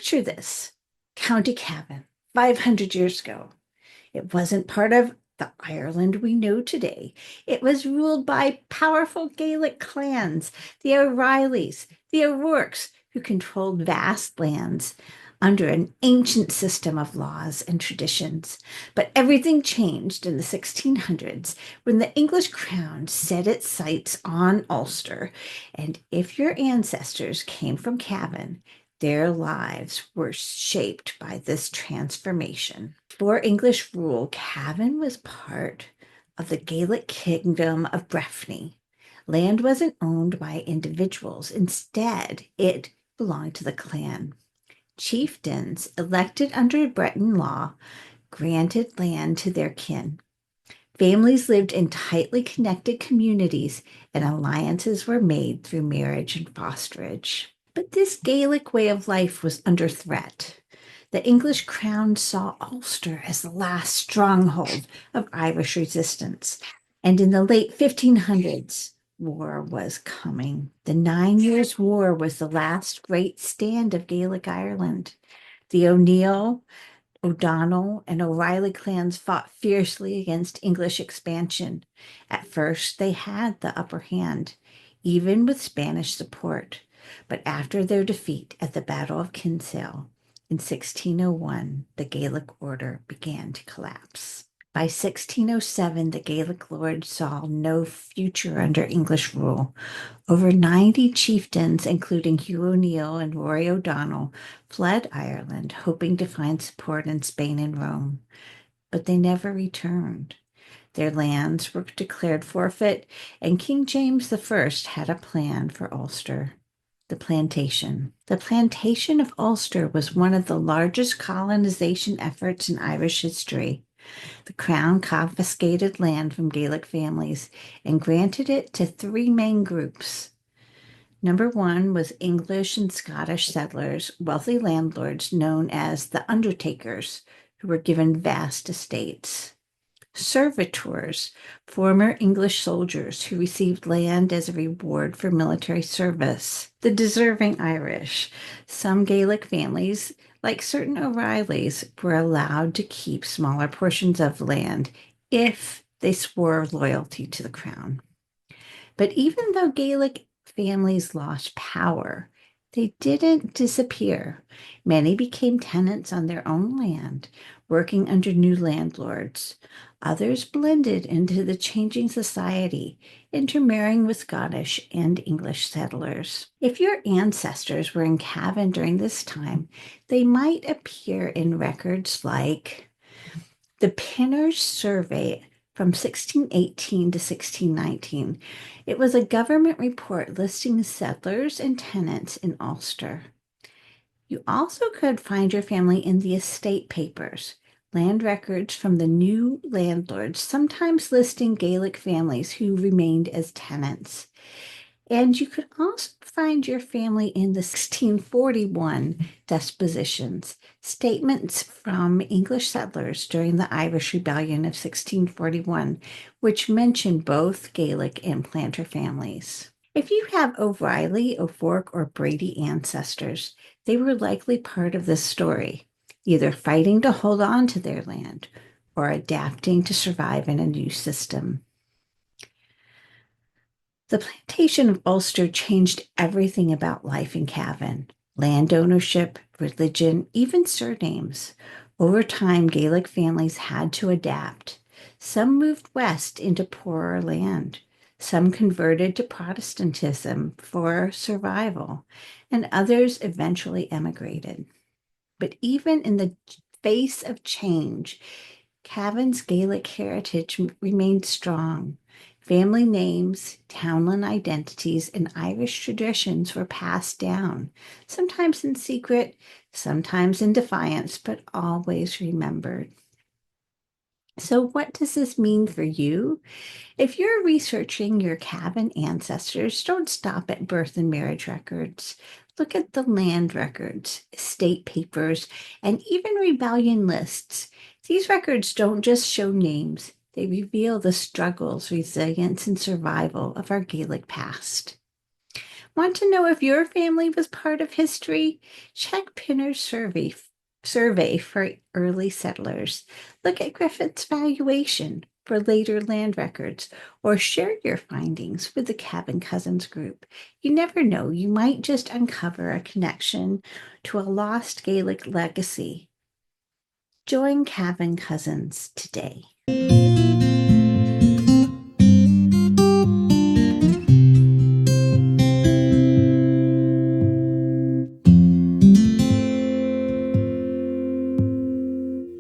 picture this. County Cavan, 500 years ago. It wasn't part of the Ireland we know today. It was ruled by powerful Gaelic clans, the O'Reillys, the O'Rourkes, who controlled vast lands under an ancient system of laws and traditions. But everything changed in the 1600s when the English crown set its sights on Ulster. And if your ancestors came from Cavan, their lives were shaped by this transformation. Before English rule, Cavan was part of the Gaelic kingdom of Breffni. Land wasn't owned by individuals. Instead, it belonged to the clan. Chieftains, elected under Breton law, granted land to their kin. Families lived in tightly connected communities, and alliances were made through marriage and fosterage. But this Gaelic way of life was under threat. The English crown saw Ulster as the last stronghold of Irish resistance, and in the late 1500s, war was coming. The 9 Years' War was the last great stand of Gaelic Ireland. The O'Neill, O'Donnell, and O'Reilly clans fought fiercely against English expansion. At first, they had the upper hand, even with Spanish support. But after their defeat at the Battle of Kinsale in 1601, the Gaelic order began to collapse. By 1607, the Gaelic lords saw no future under English rule. Over 90 chieftains, including Hugh O'Neill and Rory O'Donnell, fled Ireland, hoping to find support in Spain and Rome. But they never returned. Their lands were declared forfeit, and King James I had a plan for Ulster. The plantation. The plantation of Ulster was one of the largest colonization efforts in Irish history. The crown confiscated land from Gaelic families and granted it to three main groups. Number one was English and Scottish settlers, wealthy landlords known as the Undertakers, who were given vast estates. Servitors, former English soldiers who received land as a reward for military service. The deserving Irish. Some Gaelic families, like certain O'Reillys, were allowed to keep smaller portions of land if they swore loyalty to the crown. But even though Gaelic families lost power, they didn't disappear. Many became tenants on their own land, working under new landlords. Others blended into the changing society, intermarrying with Scottish and English settlers. If your ancestors were in Cavan during this time, they might appear in records like the Pynnar survey from 1618 to 1619. It was a government report listing settlers and tenants in Ulster. You also could find your family in the estate papers, land records from the new landlords, sometimes listing Gaelic families who remained as tenants. And you could also find your family in the 1641 depositions, statements from English settlers during the Irish Rebellion of 1641, which mention both Gaelic and planter families. If you have O'Reilly, O'Fork, or Brady ancestors, they were likely part of this story, either fighting to hold on to their land or adapting to survive in a new system. The plantation of Ulster changed everything about life in Cavan: land ownership, religion, even surnames. Over time, Gaelic families had to adapt. Some moved west into poorer land. Some converted to Protestantism for survival, and others eventually emigrated. But even in the face of change, Cavan's Gaelic heritage remained strong. Family names, townland identities, and Irish traditions were passed down, sometimes in secret, sometimes in defiance, but always remembered. So, what does this mean for you? If you're researching your Cavan ancestors, don't stop at birth and marriage records. Look at the land records, estate papers, and even rebellion lists. These records don't just show names, they reveal the struggles, resilience, and survival of our Gaelic past. Want to know if your family was part of history? Check Pinnar's survey for early settlers. Look at Griffith's valuation for later land records, or share your findings with the Cavan Cousins group. You never know, you might just uncover a connection to a lost Gaelic legacy. Join Cavan Cousins today.